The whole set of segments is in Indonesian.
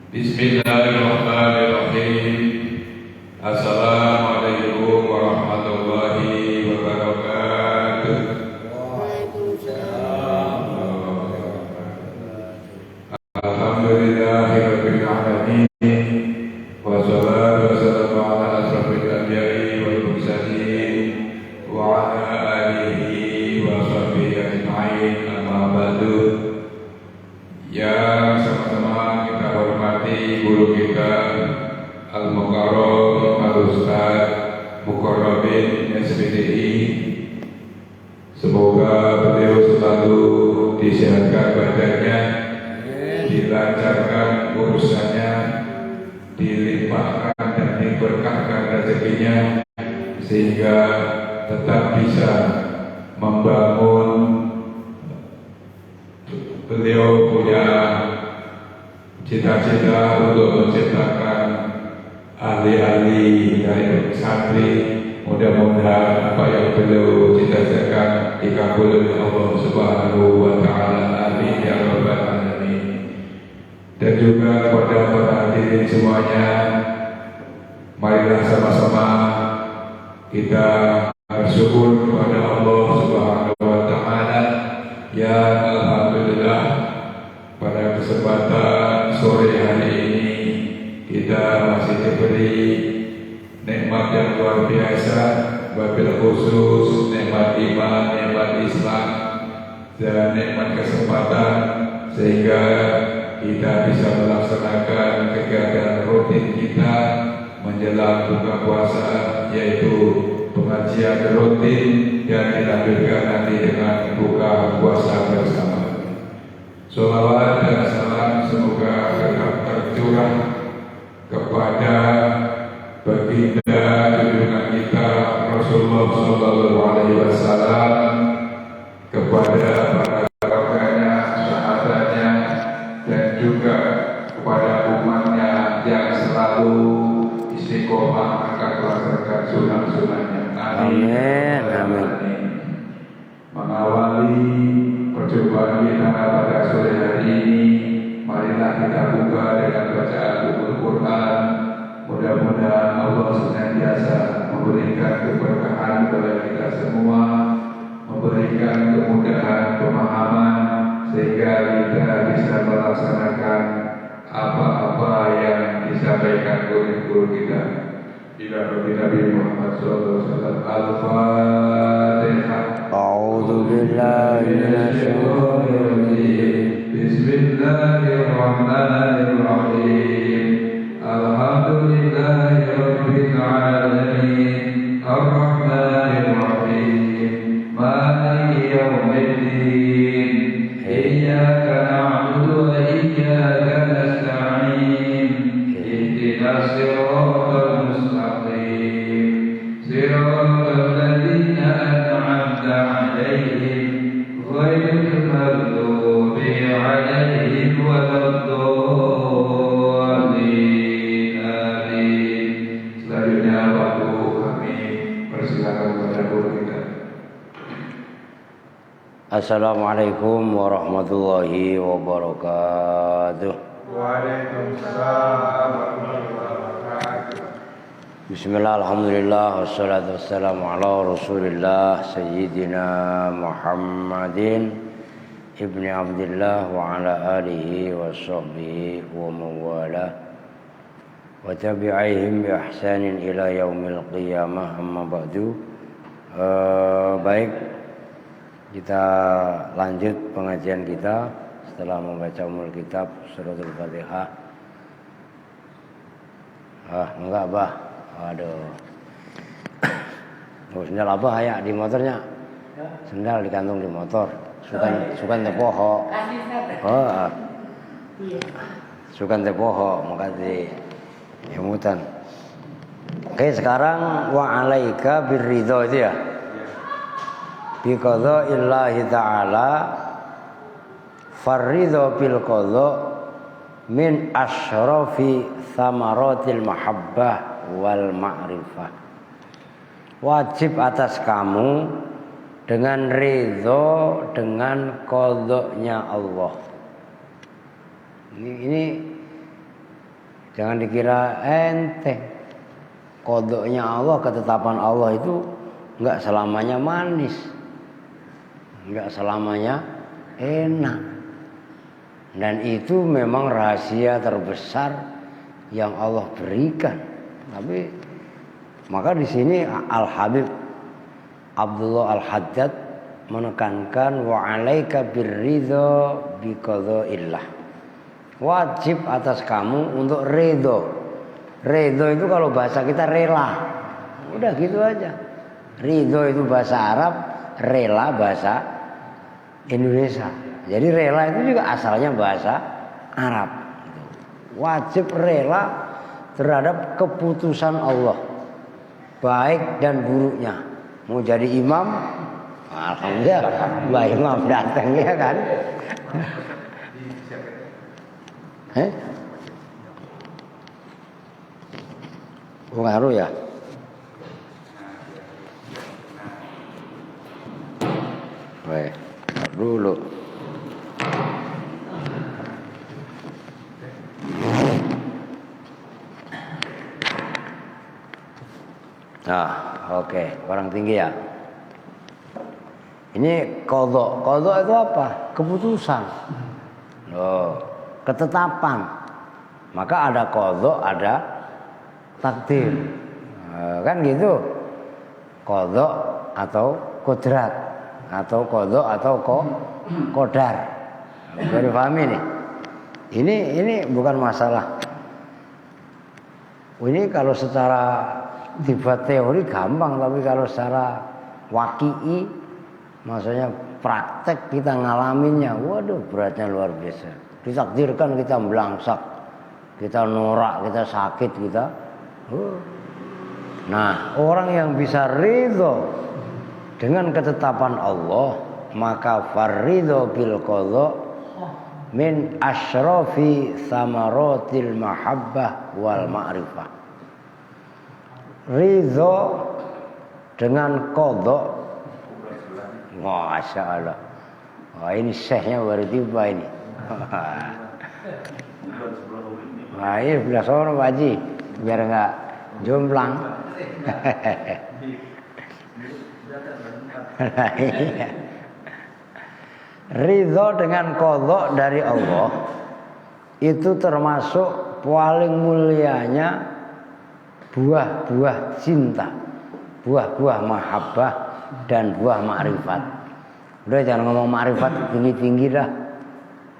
Bismillahirrahmanirrahim. Assalamualaikum warahmatullahi wabarakatuh. Alhamdulillahirabbil alamin. Wassalatu wassalamu ala asrofil anbiya'i wal mursalin wa ala alihi wa sahbihi ajma'in. Amma ba'du. Yang sama-sama kita hormati guru kita Al-Mukarram Al-Ustaz Mukarramin SPDI. Semoga beliau selalu disehatkan badannya, dilancarkan urusannya, dilimpahkan dan diberkahkan rezekinya, sehingga tetap bisa membangun. Beliau punya cita-cita untuk menciptakan ahli-ahli dari santri. Mudah-mudahan apa yang beliau cita-citakan dikabul oleh Allah Subhanahu wa Ta'ala. Amin ya rabbal alamin. Dan juga kepada para hadirin semuanya, marilah sama-sama kita bersyukur kepada Allah Subhanahu wa Ta'ala. Ya alhamdulillah, pada kesempatan sore hari ini kita masih diberi nikmat yang luar biasa, wabil khusus nikmat iman, nikmat Islam, dan nikmat kesempatan sehingga kita bisa melaksanakan kegiatan rutin kita menjelang buka puasa, yaitu pengajian rutin yang dilanjutkan nanti dengan buka puasa bersama. Sholawat dan salam semoga tetap tercurah kepada baginda junjungan kita Rasulullah Sallallahu Alaihi Wasallam, kepada para keluarganya, sahabatnya, dan juga kepada umatnya yang selalu istiqomah akan melaksanakan sunnah-sunnahnya. Amin. Amin. Mengawali perjumpaan kita pada sore hari ini, marilah kita buka dengan bacaan buku Quran. Mudah-mudahan Allah senantiasa memberikan keberkahan kepada kita semua, memberikan kemudahan pemahaman sehingga kita bisa melaksanakan apa-apa yang disampaikan oleh guru kita. Ila Nabi Muhammad sallallahu alaihi wasallam. Al-Fatihah. A'udzu billahi minasyaitonir rajim. Bismillahirrahmanirrahim. Alhamdulillahi rabbil alamin. Ar-Rahmanir Rahim. Maliki yaumiddin. Iyyaka na'budu wa iyyaka nasta'in. Ihdinas siratal mustaqim. Siratal ladzina an'amta 'alaihim ghairil maghdubi 'alaihim waladdallin. Amin. Selanjutnya waktu kami persilakan kepada guru kita. Assalamualaikum warahmatullahi wabarakatuh. Waalaikumsalam warahmatullahi wabarakatuh. Bismillah, alhamdulillah, wassalatu wassalamu ala rasulillah Sayyidina Muhammadin Ibni Abdillah wa ala alihi wa sahbihi wa mawalah wa tabi'aihim bi ihsanin ila yaumil qiyamah. Amma ba'du. Baik, kita lanjut pengajian kita setelah membaca umul kitab suratul Fatihah. Enggak, Bah. Aduh. Sendal apa ya di motornya? Sendal dikantung di motor. Sukan tepoho. Oh. Sukan tepoho, makasih. Yamutan. Oke, sekarang wa alaika birridha itu ya. Bi qadha'illahi ta'ala farridha bil qadha min asyrafi thamaratil mahabbah wal ma'rifah. Wajib atas kamu dengan ridho dengan qadha-nya Allah. Ini Jangan dikira enteng. Qadanya Allah, ketetapan Allah itu enggak selamanya manis. Enggak selamanya enak. Dan itu memang rahasia terbesar yang Allah berikan. Tapi maka di sini Al-Habib Abdullah Al-Haddad menekankan wa 'alaika birridha bi qada'illah. Wajib atas kamu untuk ridho. Ridho itu kalau bahasa kita rela. Udah gitu aja. Ridho itu bahasa Arab, rela bahasa Indonesia. Jadi rela itu juga asalnya bahasa Arab. Wajib rela terhadap keputusan Allah, baik dan buruknya. Mau jadi imam, alhamdulillah, Mbak Imam datang ya kan. Pengaruh ya. Baik, dulu. Nah, oke, orang tinggi ya. Ini qadha. Qadha itu apa? Keputusan. Loh, ketetapan. Maka ada qadha, ada takdir. Kan gitu. Qadha atau kodrat, atau qadha atau qadar. Bisa dipahami nih. Ini bukan masalah. Ini kalau secara tiba teori gampang, tapi kalau secara waqi'i, maksudnya praktek kita ngalaminnya, waduh beratnya luar biasa. Ditakdirkan kita melangsak, kita norak, kita sakit, kita. Nah, orang yang bisa ridho dengan ketetapan Allah, maka farridho bil qadha min asyrafi samaratil mahabbah wal ma'rifah. Ridho dengan qadha, masya Allah. Wah, ini syekhnya baru tiba ini. Nah, ini belah sono Pak Haji, biar enggak jomplang. Ridho dengan qadha dari Allah itu termasuk paling mulianya buah-buah cinta, buah-buah mahabbah dan buah ma'rifat. Udah jangan ngomong ma'rifat tinggi-tinggi dah.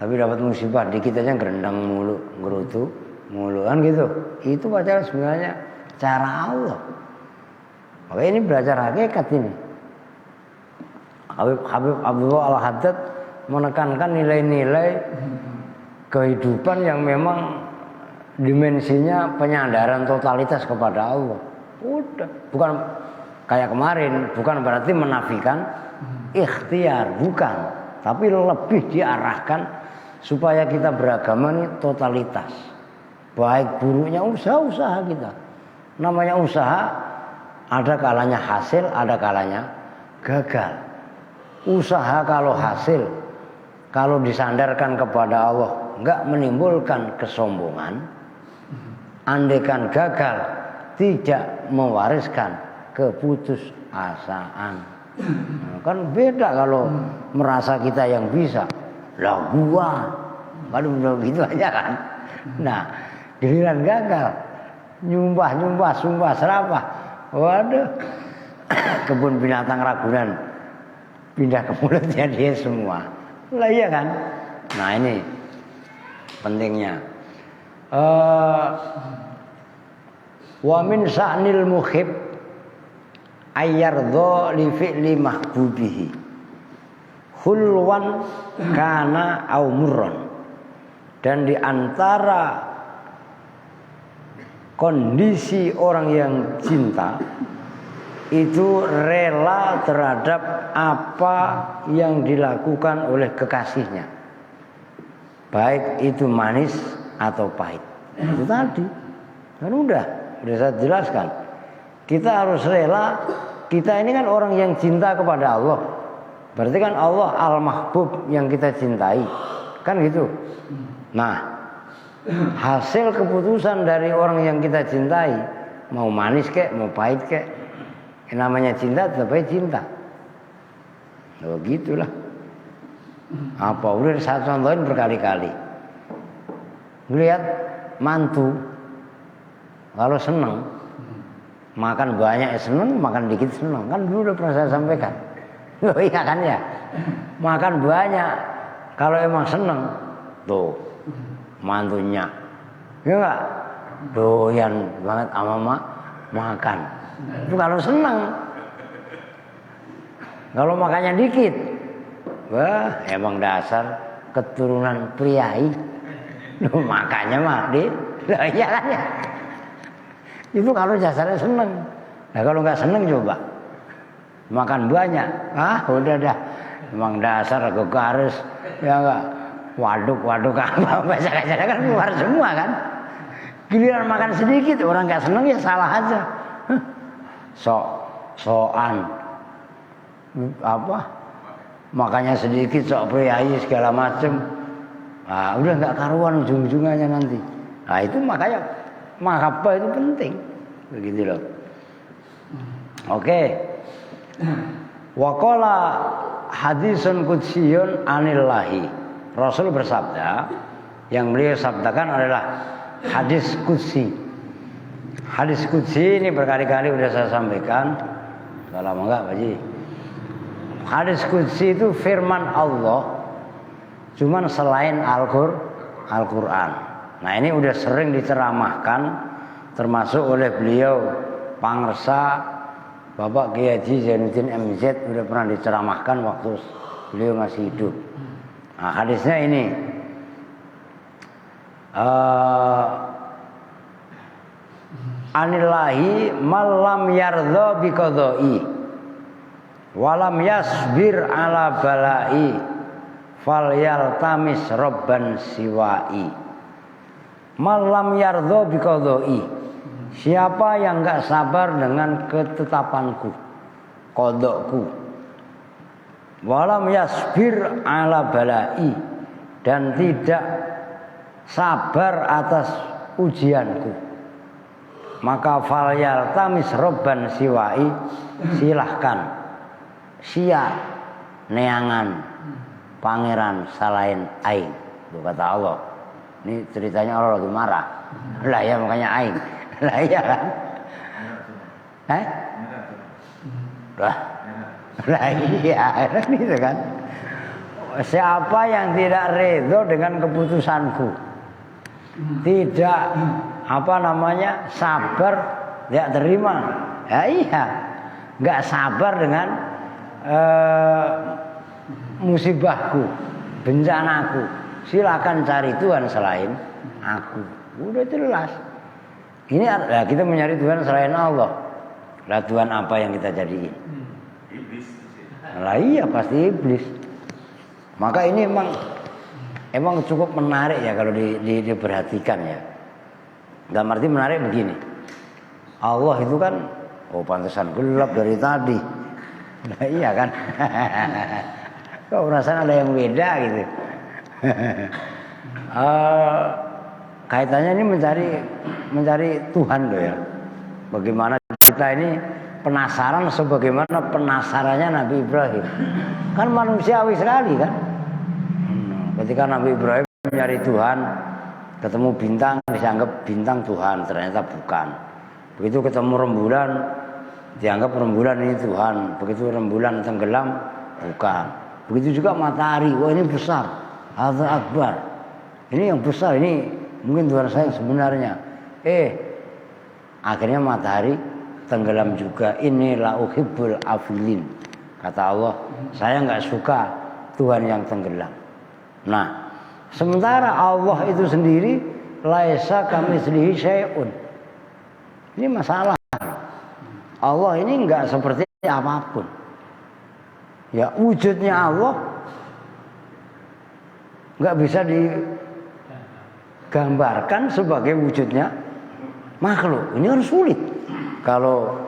Tapi dapat musibah dikit aja gerendang mulu, gerutu mulu kan gitu. Itu pacaran sebenarnya cara Allah. Oke, ini belajar hakikat ini. Habib Abdullah Al-Haddad menekankan nilai-nilai kehidupan yang memang dimensinya penyadaran totalitas kepada Allah. Udah, bukan kayak kemarin, bukan berarti menafikan ikhtiar, bukan, tapi lebih diarahkan supaya kita beragama ini totalitas. Baik buruknya usaha kita. Namanya usaha, ada kalanya hasil, ada kalanya gagal. Usaha kalau hasil, kalau disandarkan kepada Allah, enggak menimbulkan kesombongan. Andaikan gagal, tidak mewariskan keputusasaan. Nah, kan beda kalau merasa kita yang bisa. Lah gua, baru begitu aja kan. Nah, giliran gagal, nyumbah, sumpah serapah. Waduh, kebun binatang Ragunan pindah ke mulutnya dia semua. Lah iya kan. Nah ini pentingnya. Wa min sa'nil muhib ayyardha li fi'li mahbubihi hulwan kana au murran. Dan di antara kondisi orang yang cinta itu rela terhadap apa yang dilakukan oleh kekasihnya, baik itu manis atau pahit. Itu tadi kan udah saya jelaskan. Kita harus rela. Kita ini kan orang yang cinta kepada Allah. Berarti kan Allah al-mahbub yang kita cintai. Kan gitu. Nah, hasil keputusan dari orang yang kita cintai, mau manis kek, mau pahit kek, namanya cinta tetap aja cinta. Oh gitulah. Apa udah saya contohin berkali-kali. Lihat mantu kalau seneng makan banyak ya seneng, makan dikit seneng. Kan dulu udah pernah saya sampaikan. Oh iya kan ya. Makan banyak kalau emang seneng tuh mantunya. Ya enggak? Doyan banget sama makan. Itu kalau seneng. Kalau makannya dikit, wah emang dasar keturunan priai. Loh, makanya mah lah iya kan ya. Itu kalau dasarnya seneng. Nah kalau nggak seneng coba makan banyak, udah dah. Emang dasar gegaris, ya enggak. Waduk apa bahasa-bahasa kan keluar semua kan. Giliran makan sedikit orang nggak seneng ya salah aja. Soan apa? Makanya sedikit sok priayi segala macem. Udah nggak karuan ujung-ujungannya nanti. Nah itu makanya mahabbah itu penting. Begitu loh. Oke. Waqala hadisun qudsiyun anillahi. Rasul bersabda, yang beliau sabdakan adalah hadis qudsi. Hadis qudsi ini berkali-kali sudah saya sampaikan. Sudah lama enggak, Pak Ji? Hadis qudsi itu firman Allah. Cuman selain Al-Quran. Nah ini udah sering diceramahkan, termasuk oleh beliau Pangersa Bapak Kiai Haji Zainuddin MZ udah pernah diceramahkan waktu beliau masih hidup. Nah hadisnya ini, anillahi malam yardha biqadai walam yasbir ala balai falyaltamis robban siwai. Malam yardha biqadai, siapa yang enggak sabar dengan ketetapanku, qadhaku, walam yasbir ala balai, dan tidak sabar atas ujianku, maka falyaltamis robban siwai, silahkan sia neangan pangeran selain aing. Itu kata Allah. Ini ceritanya Allah lagi marah. Lah ya makanya aing. Lah iya kan? Lah iya gitu kan. Siapa yang tidak ridho dengan keputusanku, tidak sabar, tidak terima, ya iya, nggak sabar dengan musibahku, bencanaku, silakan cari Tuhan selain aku. Udah jelas. Ini adalah kita mencari Tuhan selain Allah. Lah Tuhan apa yang kita jadiin? Iblis. Lah iya pasti iblis. Maka ini emang cukup menarik ya kalau diperhatikan ya. Dalam arti menarik begini. Allah itu kan pantesan gelap dari tadi. Nah iya kan. Kok perasaan ada yang beda gitu. Kaitannya ini mencari Tuhan loh ya. Bagaimana kita ini penasaran sebagaimana penasarannya Nabi Ibrahim. Kan manusiawi sekali kan. Ketika Nabi Ibrahim mencari Tuhan, ketemu bintang, dianggap bintang Tuhan, ternyata bukan. Begitu ketemu rembulan, dianggap rembulan ini Tuhan. Begitu rembulan tenggelam, bukan. Begitu juga matahari, wah ini besar, Allahu Akbar. Ini yang besar, ini mungkin Tuhan saya yang sebenarnya. Akhirnya matahari tenggelam juga. Inilah uhibbul afilin. Kata Allah, saya nggak suka Tuhan yang tenggelam. Nah, sementara Allah itu sendiri laisa kamitslihi syai'un. Ini masalah. Allah ini nggak seperti apapun. Ya wujudnya Allah nggak bisa digambarkan sebagai wujudnya makhluk. Ini harus sulit. Kalau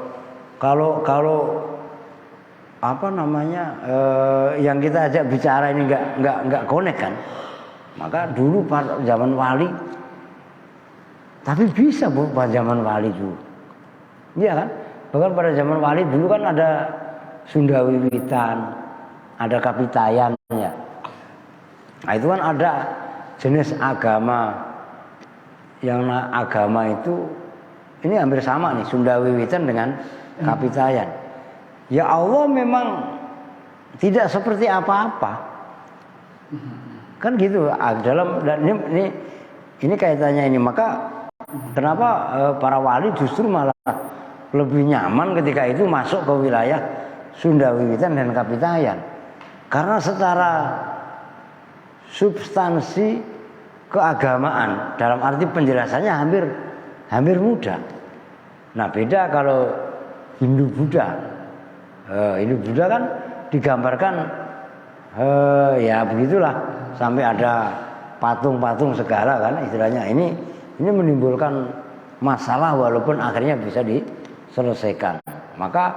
yang kita ajak bicara ini nggak connect kan, maka dulu pada zaman wali Tapi bisa Bu pada zaman wali dulu. Iya kan? Bahkan pada zaman wali dulu kan ada Sunda Wiwitan, ada Kapitayan ya. Nah itu kan ada jenis agama yang agama itu ini hampir sama nih Sunda Wiwitan dengan Kapitayan. Ya Allah memang tidak seperti apa-apa. Kan gitu dalam dan ini kaitannya ini maka kenapa para wali justru malah lebih nyaman ketika itu masuk ke wilayah Sunda Wiwitan dan Kapitayan. Karena secara substansi keagamaan dalam arti penjelasannya hampir mudah. Nah beda kalau Hindu Buddha. Hindu Buddha kan digambarkan ya begitulah sampai ada patung-patung segala kan istilahnya. Ini menimbulkan masalah walaupun akhirnya bisa diselesaikan. Maka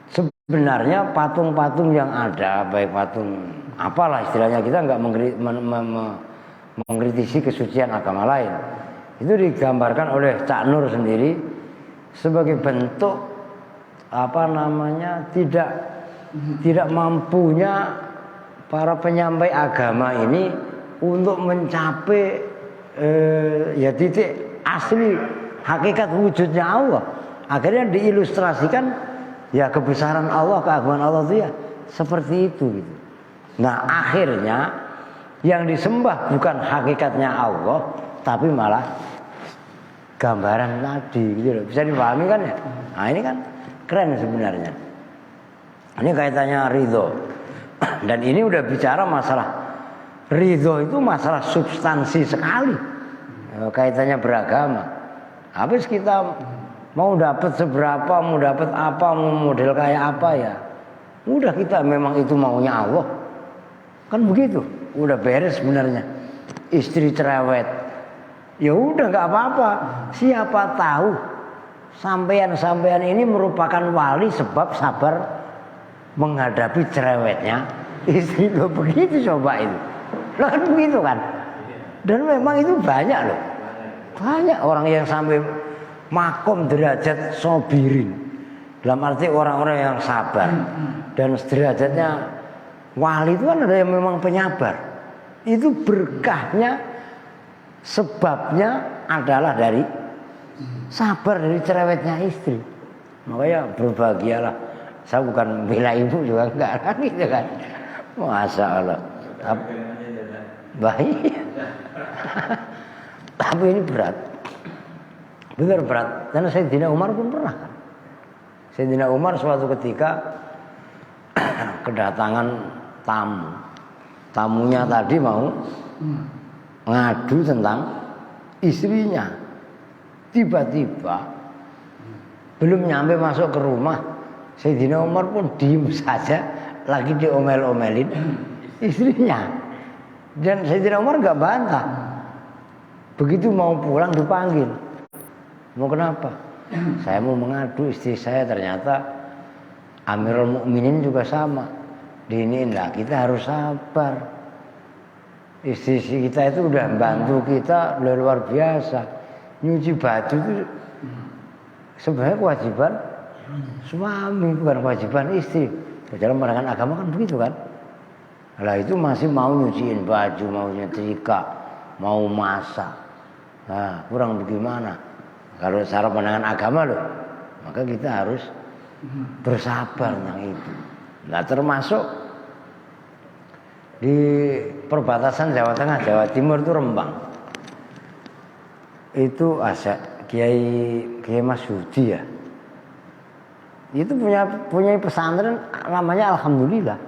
sebenarnya patung-patung yang ada baik patung apalah istilahnya kita nggak mengkritisi kesucian agama lain. Itu digambarkan oleh Cak Nur sendiri sebagai bentuk tidak mampunya para penyampai agama ini untuk mencapai ya titik asli hakikat wujudnya Allah. Akhirnya diilustrasikan ya kebesaran Allah, keagungan Allah itu ya seperti itu gitu. Nah akhirnya yang disembah bukan hakikatnya Allah tapi malah gambaran tadi gitu loh. Bisa dipahami kan ya? Nah ini kan keren sebenarnya. Ini kaitannya ridho. Dan ini udah bicara masalah ridho itu masalah substansi sekali. Kaitannya beragama. Habis kita mau dapat seberapa, mau dapat apa, mau model kayak apa ya. Udah kita memang itu maunya Allah. Kan begitu. Udah beres sebenarnya. Istri cerewet. Ya udah nggak apa-apa. Siapa tahu sampean ini merupakan wali sebab sabar menghadapi cerewetnya istri lo begitu coba itu. Lah kan begitu kan. Dan memang itu banyak loh. Banyak orang yang sampai makom derajat sobirin. Dalam arti orang-orang yang sabar. Dan derajatnya wali itu kan ada yang memang penyabar. Itu berkahnya sebabnya adalah dari sabar dari cerewetnya istri. Makanya berbahagialah. Saya bukan bela ibu juga enggak kan gitu kan. Masya Allah. Baik. Tapi ini berat. Benar berat. Karena Sayyidina Umar pun pernah kan. Sayyidina Umar suatu ketika kedatangan tamu. Tamunya tadi mau ngadu tentang istrinya. Tiba-tiba belum nyampe masuk ke rumah, Sayyidina Umar pun diem saja, lagi diomel-omelin istrinya. Dan Sayyidina Umar gak bantah. Begitu mau pulang dipanggil. Mau kenapa? Saya mau mengadu istri saya, ternyata Amirul Mukminin juga sama. Diiniin lah, kita harus sabar. Istri kita itu udah bantu kita luar biasa. Nyuci baju itu sebenarnya kewajiban suami, bukan kewajiban istri. Dalam pandangan agama kan begitu kan. Lah itu masih mau nyuciin baju, mau nyetrika, mau masak. Nah, kurang bagaimana? Kalau secara pandangan agama loh, maka kita harus bersabar tentang itu. Nah, termasuk di perbatasan Jawa Tengah, Jawa Timur itu Rembang. Itu ada Kiai Mas Hudi ya. Itu punya pesantren namanya Alhamdulillah.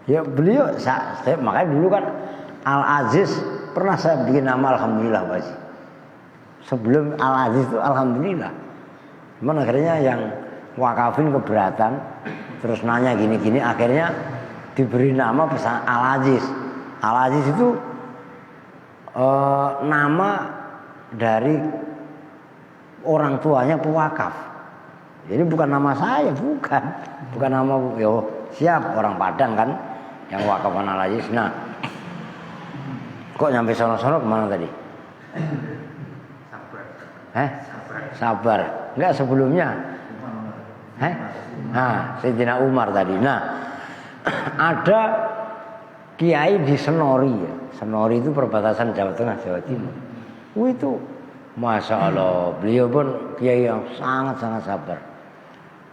Ya beliau makanya dulu kan Al Aziz pernah saya bikin nama Alhamdulillah Pak Haji. Sebelum Al Aziz itu Alhamdulillah. Cuman akhirnya yang wakafin keberatan, terus nanya gini-gini, akhirnya diberi nama Al Aziz. Al Aziz itu nama dari orang tuanya pewakaf. Jadi bukan nama saya, bukan nama siap orang Padang kan yang wakafan Al Aziz. Nah, kok nyampe sono-sono kemana tadi? Sabar. Enggak sebelumnya. Sayyidina Umar tadi. Nah, ada kiai di Senori ya. Senori itu perbatasan Jawa Tengah, Jawa Timur. Itu Masya Allah, beliau pun kiai yang sangat-sangat sabar.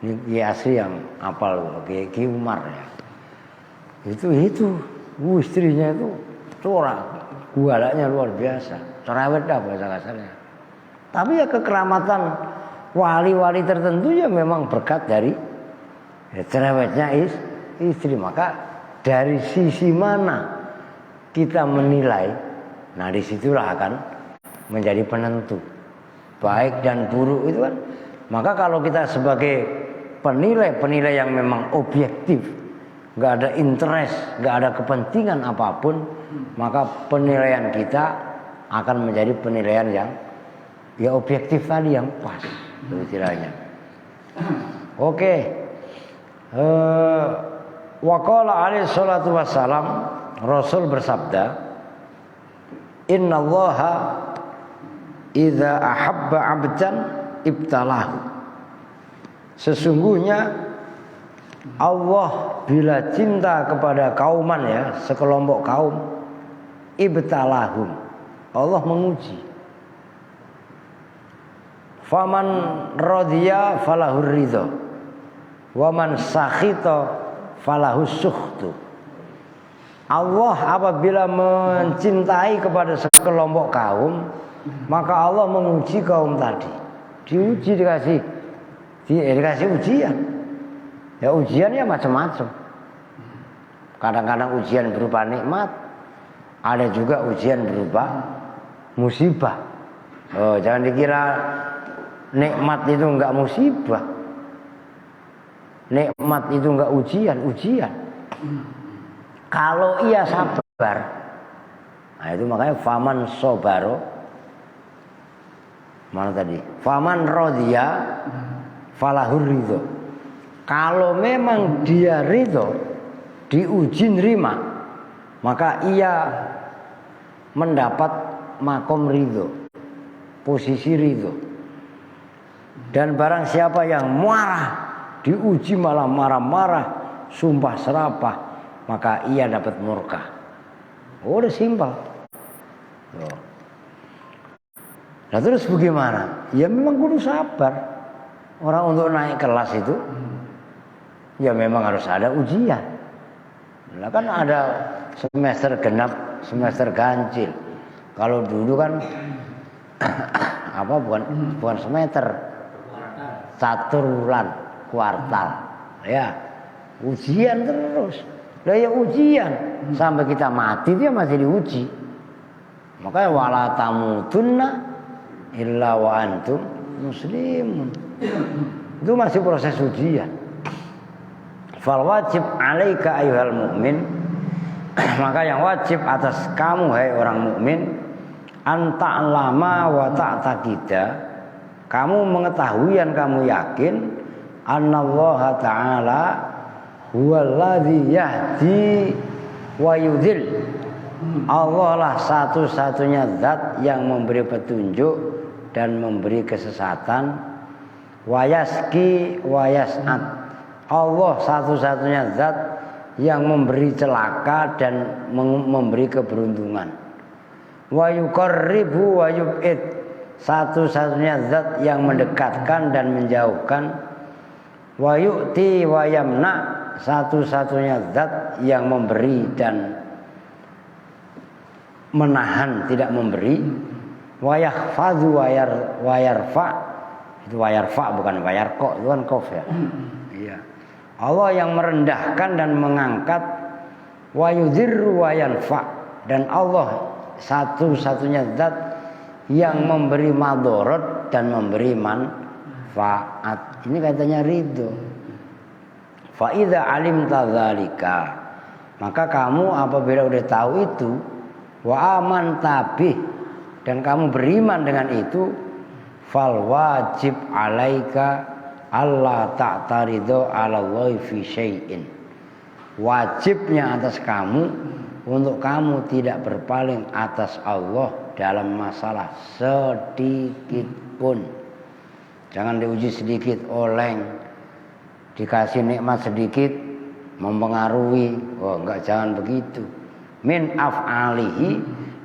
Ini kiai asli yang apal, kiai Umar ya. Itu istrinya itu corak, gualanya luar biasa. Cerewet dah bahasa kasarnya. Tapi ya kekeramatan wali-wali tertentu ya memang berkat dari cerewetnya istri. Maka dari sisi mana kita menilai, nah disitulah akan menjadi penentu baik dan buruk itu kan. Maka kalau kita sebagai penilai yang memang objektif, nggak ada interest, nggak ada kepentingan apapun, maka penilaian kita akan menjadi penilaian yang ya objektif tadi, yang pas istilahnya. Oke. Waqala alaihi salatu wassalam, Rasul bersabda, innallaha idza ahabba 'abdan ibtalahu. Sesungguhnya Allah bila cinta kepada kauman ya, sekelompok kaum, ibtalahum, Allah menguji. Faman radhiya falahur ridha, waman sakhita falahus sukhtu. Allah apabila mencintai kepada sekelompok kaum, maka Allah menguji kaum tadi. Diuji, dikasih ujian. Ya ujiannya macam-macam. Kadang-kadang ujian berupa nikmat, ada juga ujian berupa musibah. Jangan dikira nikmat itu enggak musibah. Nikmat itu enggak ujian. Kalau ia sabar, nah itu makanya faman sobaro, mana tadi? Faman rodhiya falahur ridho. Kalau memang dia ridho, diuji nerima, maka ia mendapat makom ridho, posisi ridho. Dan barang siapa yang marah, diuji malah marah-marah, sumpah serapah, maka ia dapat murka. Udah simpel. Nah terus bagaimana? Ya memang kudu sabar. Orang untuk naik kelas itu, ya memang harus ada ujian. Nah kan ada semester genap, semester ganjil. Kalau dulu kan bukan semester, satu bulan, kuartal, ya ujian terus. Lah ya ujian sampai kita mati dia masih diuji. Makanya wala tamutunna illa wa antum muslimun. Itu masih proses ujian. Fal wajib alaika ayyuhal mu'min, maka yang wajib atas kamu hai orang mukmin, anta lama wa ta'taqida, kamu mengetahui dan kamu yakin annallaha ta'ala huwallazi yahdi wa yudhil. Allah lah satu-satunya zat yang memberi petunjuk dan memberi kesesatan. Wayaski wayas'ad, Allah satu-satunya zat yang memberi celaka dan memberi keberuntungan. Wa yuqarribu wa yub'id, satu-satunya zat yang mendekatkan dan menjauhkan. Wa yu'ti wa yamna, satu-satunya zat yang memberi dan menahan, tidak memberi. Wa yahfazu wa yarfa, itu wa yarfa bukan wa yarqa, itu kan qaf ya. Iya. Allah yang merendahkan dan mengangkat. Wa yudhirru wa yanfa, dan Allah satu-satunya zat yang memberi madharat dan memberi manfaat. Ini katanya ridho. Fa idza alimta dzalika, maka kamu apabila udah tahu itu, wa amanta bih, dan kamu beriman dengan itu, fal wajib alaika alla ta'taridu 'ala Allahi fi syai'in. Wajibnya atas kamu untuk kamu tidak berpaling atas Allah dalam masalah sedikit pun. Jangan diuji sedikit, oleng, dikasih nikmat sedikit mempengaruhi. Oh enggak, jangan begitu. Min af'alihi,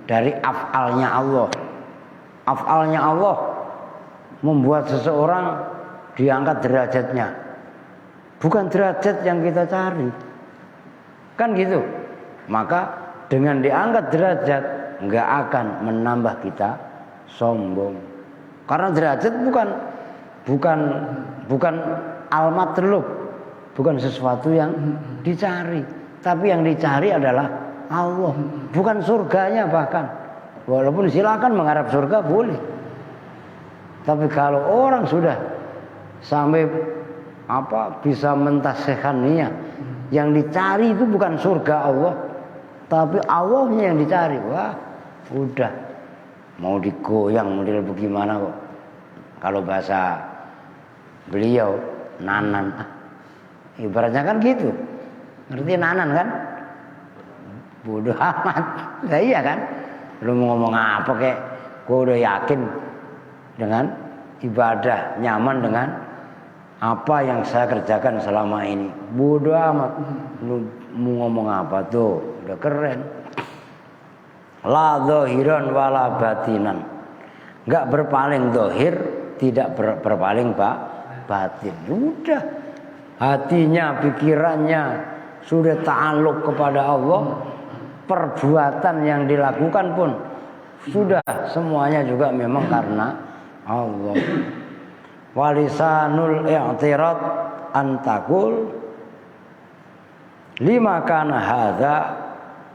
dari af'alnya Allah. Af'alnya Allah membuat seseorang diangkat derajatnya, bukan derajat yang kita cari, kan gitu. Maka dengan diangkat derajat nggak akan menambah kita sombong, karena derajat bukan al-matlub, bukan sesuatu yang dicari, tapi yang dicari adalah Allah, bukan surganya. Bahkan walaupun silakan mengharap surga boleh, tapi kalau orang sudah sampai bisa mentasihkan niat, yang dicari itu bukan surga Allah, tapi Allahnya yang dicari. Wah, udah mau digoyang model bagaimana kok. Kalau bahasa beliau nanan, ibaratnya kan gitu. Ngerti nanan kan? Bodoh amat. Nah, iya kan? Lu mau ngomong apa kek? Gua udah yakin dengan ibadah, nyaman dengan apa yang saya kerjakan selama ini. Bodoh amat. Lu mau ngomong apa tuh? Udah keren. La zahiran wala batinan. Enggak berpaling zahir, tidak berpaling batin. Udah. Hatinya, pikirannya sudah ta'aluk kepada Allah. Perbuatan yang dilakukan pun sudah semuanya juga memang karena Allah. Walisanul i'tirad antakul lima kana hadza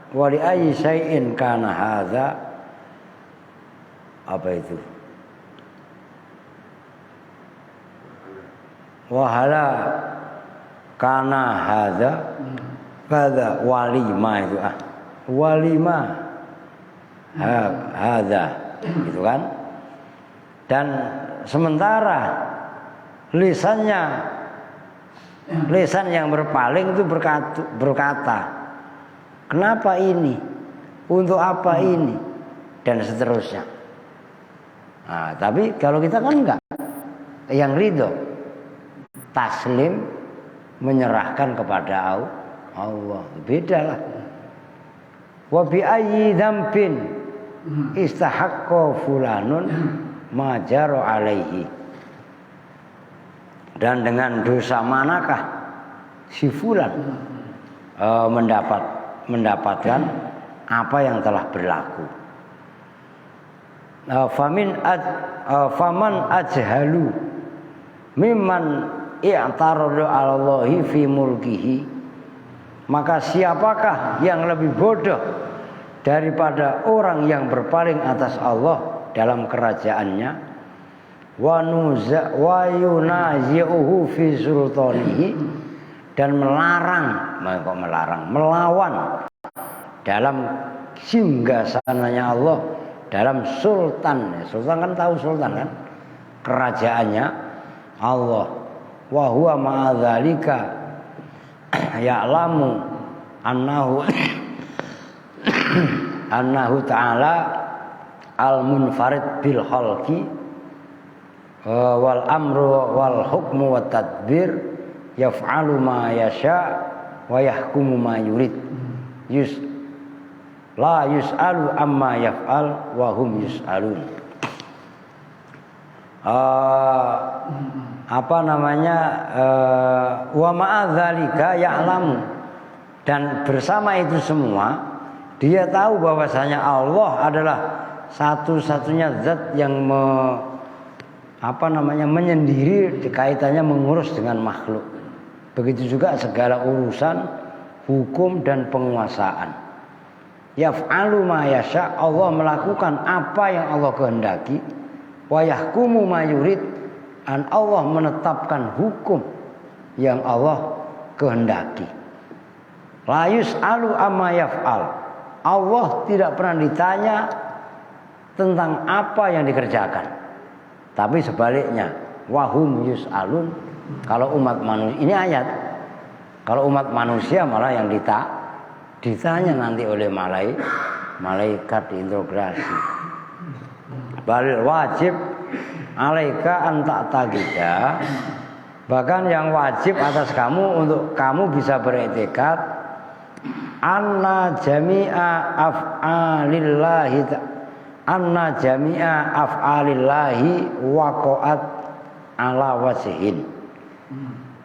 wa li ayyi syai'in kana hadza. Apa itu? Wahala kana hadza pada walima itu walima hadza gitu kan. Dan sementara lisan yang berpaling itu berkata, kenapa ini? Untuk apa ini? Dan seterusnya. Nah, tapi kalau kita kan enggak, yang ridho, taslim, menyerahkan kepada Allah. Beda lah. Wa bi ayyi dzambin istahaqqa fulanun majaro alaihi. Dan dengan dosa manakah si fulan mendapatkan apa yang telah berlaku. Faman ajhalu mimman i'taradu 'ala Allahi fi mulkihi. Maka siapakah yang lebih bodoh daripada orang yang berpaling atas Allah dalam kerajaannya, wa yunazi'uhu fi sultanihi, dan melawan dalam singgasananya Allah, dalam sultan kan tahu sultan kan, kerajaannya Allah. Wa huwa ma'adzalika ya'lamu annahu ta'ala al-munfarid bil khalqi wal amru wal hukmu wat tadbir, yaf'alu ma yasha wa yahkumu ma yurid, la yus'alu amma yaf'al wa hum yus'alun. Wa ma'adzalika ya'lamu, dan bersama itu semua dia tahu bahwasanya Allah adalah satu-satunya zat yang menyendiri kaitannya mengurus dengan makhluk. Begitu juga segala urusan hukum dan penguasaan. Yaf'alu ma yasha, Allah melakukan apa yang Allah kehendaki. Wa yahkumu ma yurid, dan Allah menetapkan hukum yang Allah kehendaki. La yus'alu amma yaf'al, Allah tidak pernah ditanya tentang apa yang dikerjakan. Tapi sebaliknya, wahum yus'alun, kalau umat manusia, ini ayat, kalau umat manusia malah yang ditanya nanti oleh malaikat diinterogasi. Balil wajib alaika an ta'taqida, bahkan yang wajib atas kamu untuk kamu bisa beriktikad anna jami'a af'alillahi waqa'at ala wajhin.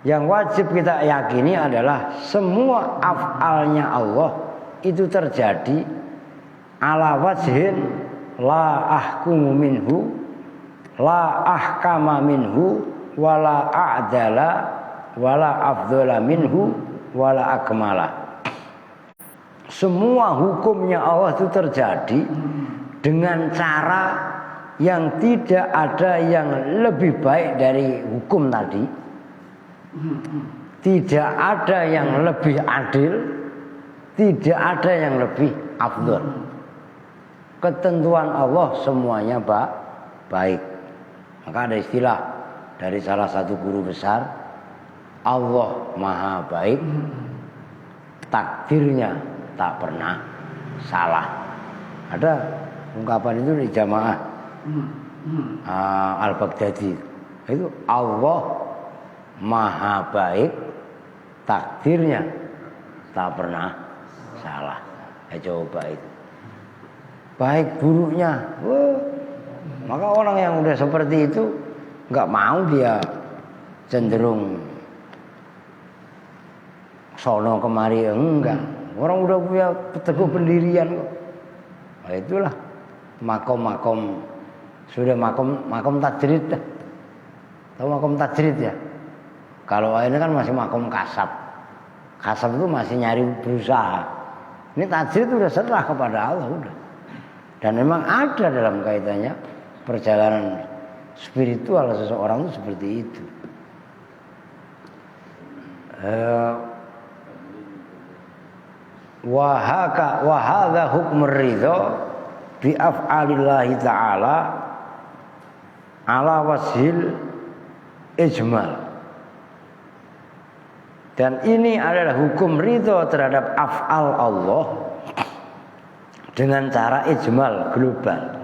Yang wajib kita yakini adalah semua af'alnya Allah itu terjadi ala wajhin la ahkumu minhu la ahkama minhu wala a'dala wala afdhala minhu wala akmala. Semua hukumnya Allah itu terjadi dengan cara yang tidak ada yang lebih baik dari hukum tadi, tidak ada yang lebih adil, tidak ada yang lebih afdal. Ketentuan Allah semuanya baik. Maka ada istilah dari salah satu guru besar, Allah maha baik, takdirnya tak pernah salah. Ada ungkapan itu di jamaah Al-Baghdadi. Itu Allah maha baik, takdirnya tak pernah salah. Coba itu. Baik buruknya, maka orang yang udah seperti itu nggak mau dia cenderung sono kemari, enggak. Orang udah punya teguh pendirian kok. Nah, itulah makom sudah makom tajrid dah. Tahu makom tajrid ya? Kalau ini kan masih makom kasab. Kasab itu masih nyari berusaha. Ini tajrid udah serah kepada Allah udah. Dan memang ada dalam kaitannya perjalanan spiritual seseorang itu seperti itu. Wa hadza hukmur ridha bi af'alillahi ta'ala ala wajhil ijmal. Dan ini adalah hukum ridha terhadap af'al Allah dengan cara ijmal, global.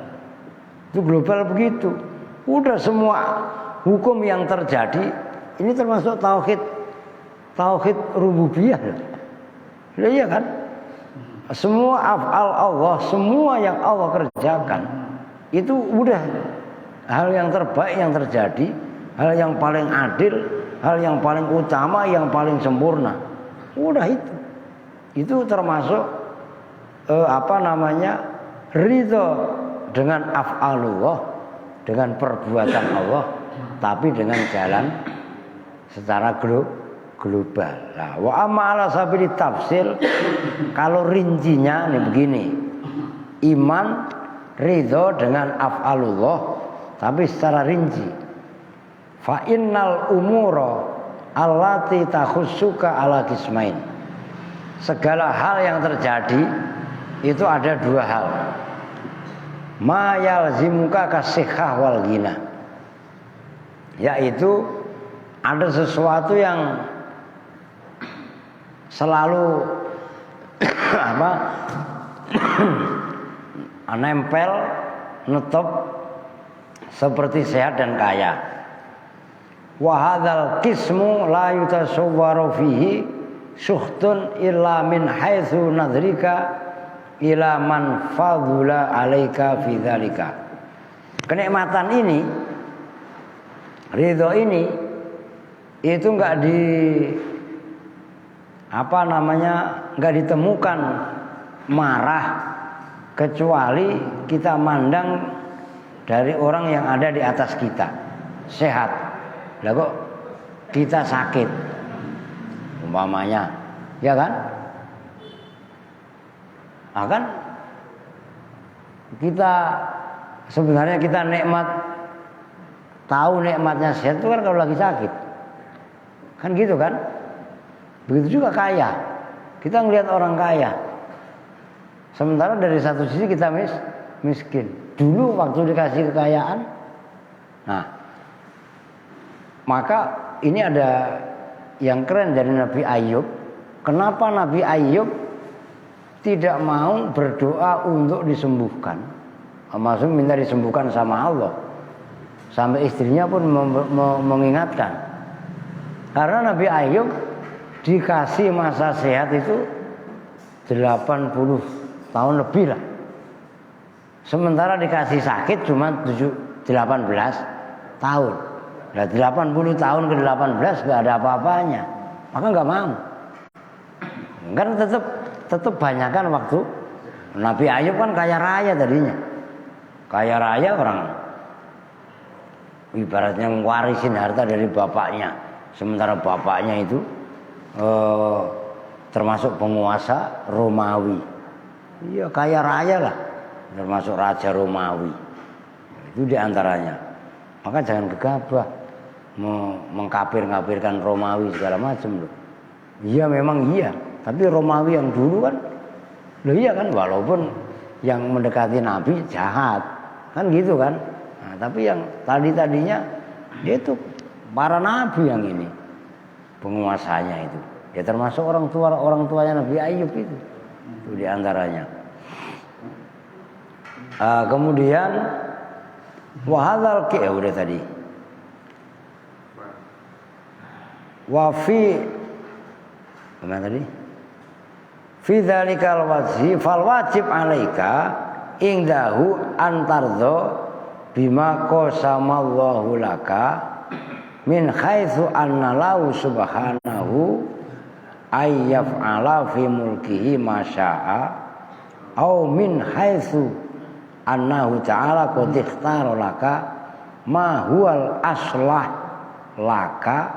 Itu global begitu. Udah semua hukum yang terjadi ini termasuk tauhid rububiyah. Iya kan? Semua af'al Allah, semua yang Allah kerjakan itu udah hal yang terbaik yang terjadi, hal yang paling adil, hal yang paling utama, yang paling sempurna. Udah itu. Itu termasuk ridho dengan af'alullah, dengan perbuatan Allah, tapi dengan jalan secara global. Nah, wa amma ala sabili tafsil, kalau rincinya nih begini. Iman ridho dengan af'alullah tapi secara rinci. Fa innal umura allati takhussuka ala qismain. Segala hal yang terjadi itu ada dua hal. Ma yalzimuka kasihah wal ghina. Yaitu ada sesuatu yang selalu nempel, netop seperti sehat dan kaya. Wa hadzal qismu la yutasawwaru fihi syuhtun illa min haitsu nadrika ila man fadula alaika fi dzalika. Kenikmatan ini, ridho ini itu enggak enggak ditemukan marah kecuali kita mandang dari orang yang ada di atas kita. Sehat. Lah kok kita sakit? Umpamanya, ya kan? Kan kita sebenarnya kita tahu nikmatnya sehat itu kan kalau lagi sakit, kan gitu kan? Begitu juga kaya, kita ngelihat orang kaya, sementara dari satu sisi kita miskin. Dulu waktu dikasih kekayaan, nah maka ini ada yang keren dari Nabi Ayub. Kenapa Nabi Ayub tidak mau berdoa untuk disembuhkan? maksudnya minta disembuhkan sama Allah. Sampai istrinya pun mengingatkan. Karena Nabi Ayub dikasih masa sehat itu 80 tahun lebih lah. Sementara dikasih sakit cuma 18 tahun. Nah 80 tahun ke 18 gak ada apa-apanya. Maka gak mau. Kan tetap banyakkan waktu. Nabi Ayub kan kaya raya tadinya. Kaya raya orang ibaratnya ngwarisin harta dari bapaknya. Sementara bapaknya itu termasuk penguasa Romawi. Iya kaya raya lah. Termasuk Raja Romawi. Itu diantaranya. Maka jangan gegabah mengkafir-kafirkan Romawi segala macam loh. Iya memang iya. Tapi Romawi yang dulu kan, loh iya kan, walaupun yang mendekati Nabi jahat, kan gitu kan. Nah, tapi yang tadinya dia itu para Nabi yang ini penguasanya itu. Ya termasuk orang tuanya Nabi Ayub itu diantaranya. Kemudian wahadal udah tadi. Wafi gimana tadi? Fi dzalikal wajhi fal wajib alaika indahu antardho bima qasamallahu laka min haitsu anna lahu subhanahu ayyaf'ala fi mulkihi ma syaa au min haitsu annahu ta'ala qad ikhtara laka ma huwal aslah laka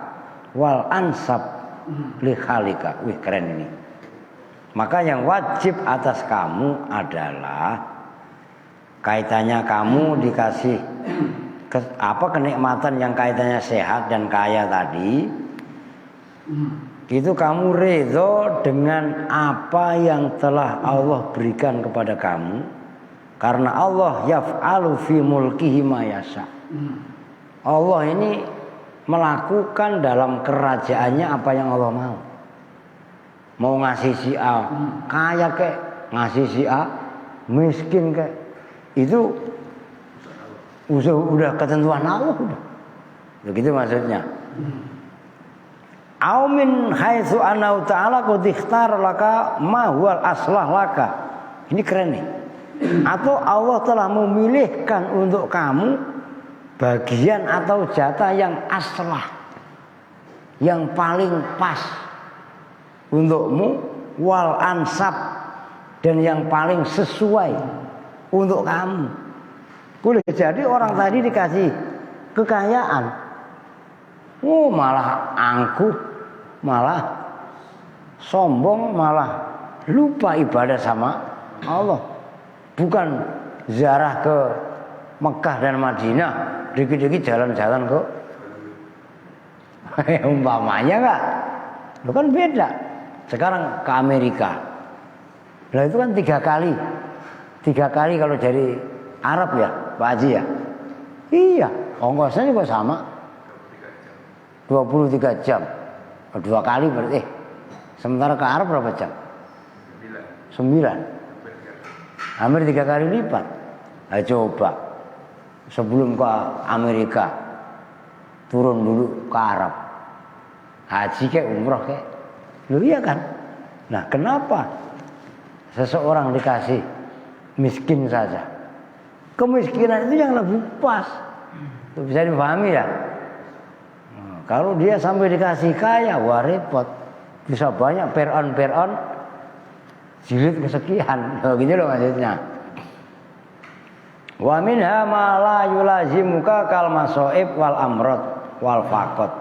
wal ansab li khalika. Wih keren ini. Maka yang wajib atas kamu adalah kaitannya kamu dikasih kenikmatan yang kaitannya sehat dan kaya tadi. Itu kamu ridho dengan apa yang telah Allah berikan kepada kamu. Karena Allah yaf'alu fi mulkihi ma yasha. Allah ini melakukan dalam kerajaannya apa yang Allah mau. Mau ngasih si A kaya kek, ngasih si A miskin kek, itu udah ketentuan Allah udah. Begitu maksudnya. Au min haitsu anna ta'ala qad ikhtara laka ma huwal aslah laka. Ini keren nih. Atau Allah telah memilihkan untuk kamu bagian atau jatah yang aslah, yang paling pas untukmu, wal ansab, dan yang paling sesuai untuk kamu. Boleh jadi orang tadi dikasih kekayaan, malah angkuh, malah sombong, malah lupa ibadah sama Allah. Bukan ziarah ke Mekah dan Madinah, dikit-dikit jalan-jalan ke umpamanya enggak. Itu kan beda. Sekarang ke Amerika. Nah itu kan 3 kali. 3 kali kalau dari Arab ya, Pak Haji ya. Iya, ongkosnya juga sama. 23 jam. 2 kali berarti. Sementara ke Arab berapa jam? 9. Hampir 3 kali lipat. Nah, coba sebelum ke Amerika turun dulu ke Arab, haji kayak umroh kayak, lu iya kan? Nah kenapa seseorang dikasih miskin saja? Kemiskinan itu yang lebih pas. Itu bisa dipahami ya. Nah, kalau dia sampai dikasih kaya, wah repot. Bisa banyak peron jilid kesekian, gitu loh maksudnya. Wa minha ma la yulazimuka kal masoib wal amrad wal faqat.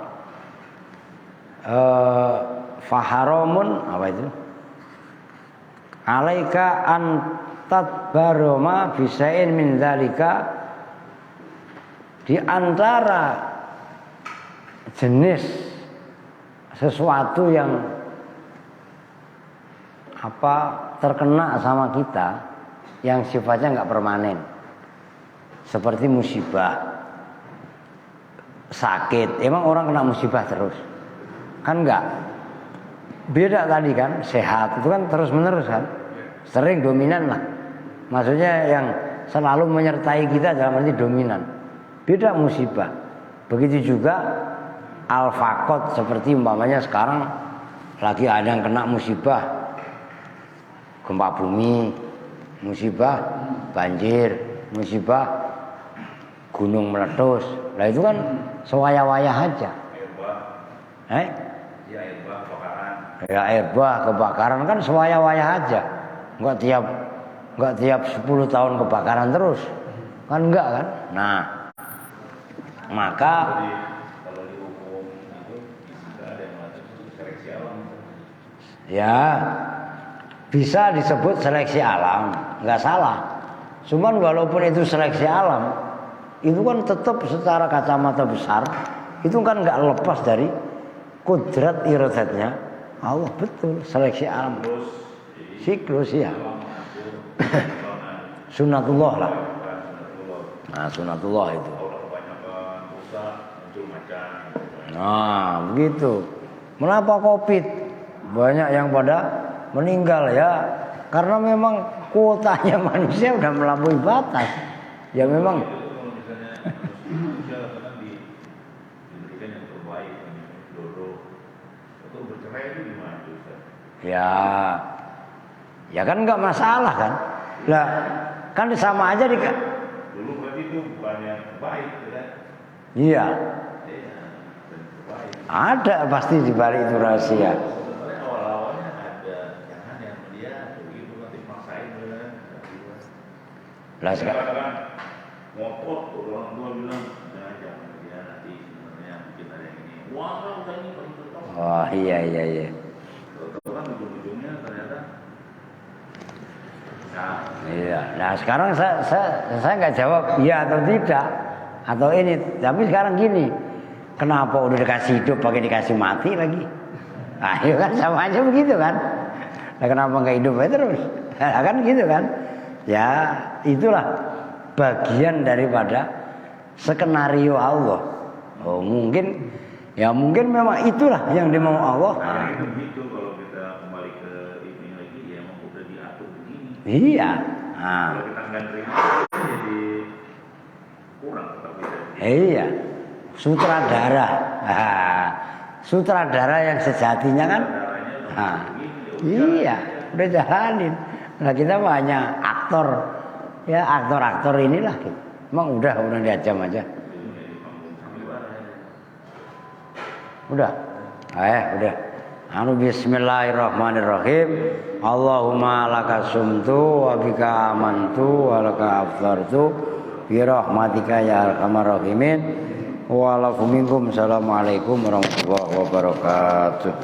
Faharamun apa itu? Alaika an tadbaroma bisain min dzalika, di antara jenis sesuatu yang terkena sama kita yang sifatnya nggak permanen, seperti musibah, sakit. Emang orang kena musibah terus kan nggak? Beda tadi kan, sehat itu kan terus menerus kan, sering dominan lah. Maksudnya yang selalu menyertai kita dalam arti dominan. Beda musibah. Begitu juga al-faqat, seperti umpamanya sekarang lagi ada yang kena musibah gempa bumi, musibah banjir, musibah gunung meletus. Lah itu kan sewaya-waya aja. Ya air bah kebakaran kan sewaya-waya aja. Enggak tiap 10 tahun kebakaran terus. Kan enggak kan? Nah, maka ya bisa disebut seleksi alam, nggak salah. Cuman walaupun itu seleksi alam, itu kan tetap secara kacamata besar, itu kan nggak lepas dari kudrat iradatnya Allah. Betul, seleksi alam, siklus ya. Sunatullah lah. Nah, sunatullah itu. Nah, begitu. Mengapa COVID? Banyak yang pada meninggal ya, karena memang kuotanya manusia udah melampaui batas. Ya memang. Ya kan nggak masalah kan? Lah kan sama aja dulu berarti itu bukannya baik, ya? Iya. Ada pasti di balik itu rahasia. Awal-awalnya ada, jangan yang dia begitu nanti maksain Lah sekarang ngotot, orang tua bilang jangan dia nanti sebenarnya bikin ada yang ini. Wah, udah ini paling cocok. Oh iya. Kan ujung-ujungnya ternyata. Iya. Nah sekarang saya nggak jawab iya atau tidak atau ini, tapi sekarang gini. Kenapa udah dikasih hidup pakai dikasih mati lagi? Ayo kan sama aja begitu kan? Nah, kenapa nggak hidup aja terus? Nah, kan gitu kan? Ya itulah bagian daripada skenario Allah. Oh mungkin memang itulah yang dimau Allah. Nah itu begitu kalau kita kembali ke ini lagi ya emang udah diatur begini. Iya. Nah. Kalau kita nggak terima jadi kurang tapi. Iya. Sutradara yang sejatinya kan iya udah jalanin. Nah kita mah hanya aktor, ya aktor inilah gitu. Emang udah diajam aja udah bismillahirrahmanirrahim. Allahumma laka sumtu wa bika amantu wa laka aftartu bi rahmatika ya arhamar rahimin. Wa'alaikum warahmatullahi wabarakatuh.